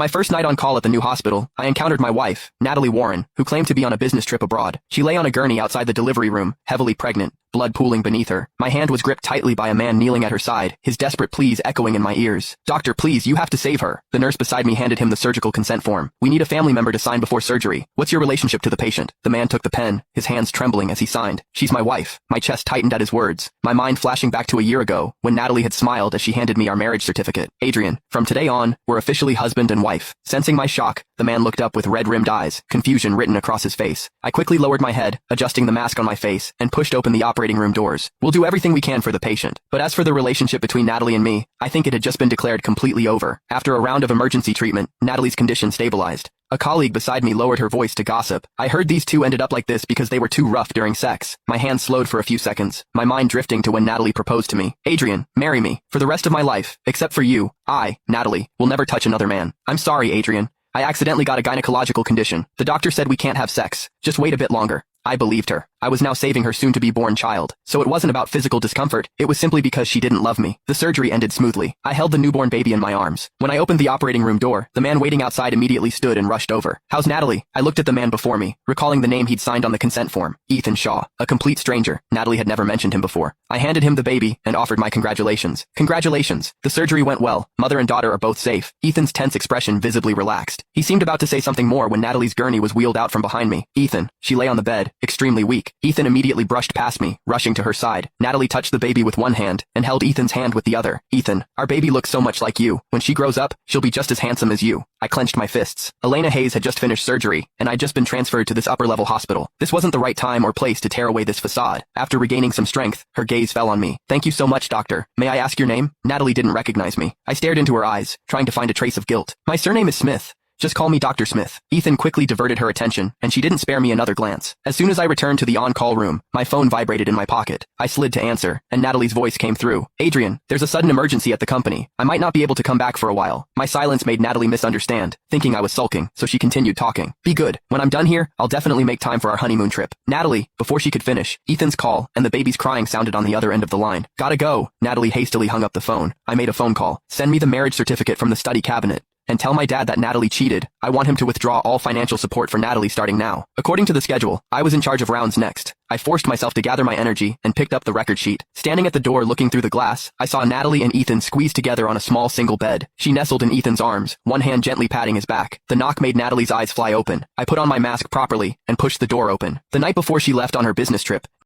My first night on call at the new hospital, I encountered my wife, Natalie Warren, who claimed to be on a business trip abroad. She lay on a gurney outside the delivery room, heavily pregnant, blood pooling beneath her. My hand was gripped tightly by a man kneeling at her side, his desperate pleas echoing in my ears. "Doctor, please, you have to save her." The nurse beside me handed him the surgical consent form. "We need a family member to sign before surgery. What's your relationship to the patient?" The man took the pen, his hands trembling as he signed. "She's my wife." My chest tightened at his words, my mind flashing back to a year ago, when Natalie had smiled as she handed me our marriage certificate. "Adrian, from today on, we're officially husband and wife." Sensing my shock, the man looked up with red-rimmed eyes, confusion written across his face. I quickly lowered my head, adjusting the mask on my face, and pushed open the operating room doors. "We'll do everything we can for the patient." But as for the relationship between Natalie and me, I think it had just been declared completely over. After a round of emergency treatment, Natalie's condition stabilized. A colleague beside me lowered her voice to gossip. "I heard these two ended up like this because they were too rough during sex." My hand slowed for a few seconds, my mind drifting to when Natalie proposed to me. "Adrian, marry me. For the rest of my life, except for you, I, Natalie, will never touch another man." "I'm sorry, Adrian. I accidentally got a gynecological condition. The doctor said we can't have sex. Just wait a bit longer." I believed her. I was now saving her soon-to-be-born child. So it wasn't about physical discomfort, it was simply because she didn't love me. The surgery ended smoothly. I held the newborn baby in my arms. When I opened the operating room door, the man waiting outside immediately stood and rushed over. "How's Natalie?" I looked at the man before me, recalling the name he'd signed on the consent form. Ethan Shaw. A complete stranger. Natalie had never mentioned him before. I handed him the baby and offered my congratulations. "Congratulations. The surgery went well. Mother and daughter are both safe." Ethan's tense expression visibly relaxed. He seemed about to say something more when Natalie's gurney was wheeled out from behind me. "Ethan." She lay on the bed, extremely weak. Ethan immediately brushed past me, rushing to her side. Natalie touched the baby with one hand and held Ethan's hand with the other. "Ethan, our baby looks so much like you. When she grows up, she'll be just as handsome as you." I clenched my fists. Elena Hayes had just finished surgery, and I'd just been transferred to this upper-level hospital. This wasn't the right time or place to tear away this facade. After regaining some strength, her gaze fell on me. "Thank you so much, doctor. May I ask your name?" Natalie didn't recognize me. I stared into her eyes, trying to find a trace of guilt. "My surname is Smith. Just call me Dr. Smith." Ethan quickly diverted her attention, and she didn't spare me another glance. As soon as I returned to the on-call room, my phone vibrated in my pocket. I slid to answer, and Natalie's voice came through. "Adrian, there's a sudden emergency at the company. I might not be able to come back for a while." My silence made Natalie misunderstand, thinking I was sulking, so she continued talking. "Be good. When I'm done here, I'll definitely make time for our honeymoon trip." Natalie, before she could finish, Ethan's call and the baby's crying sounded on the other end of the line. "Gotta go." Natalie hastily hung up the phone. I made a phone call. "Send me the marriage certificate from the study cabinet. And tell my dad that Natalie cheated. I want him to withdraw all financial support for Natalie starting now." According to the schedule, I was in charge of rounds next. I forced myself to gather my energy and picked up the record sheet. Standing at the door looking through the glass, I saw Natalie and Ethan squeezed together on a small single bed. She nestled in Ethan's arms, one hand gently patting his back. The knock made Natalie's eyes fly open. I put on my mask properly and pushed the door open. The night before she left on her business trip,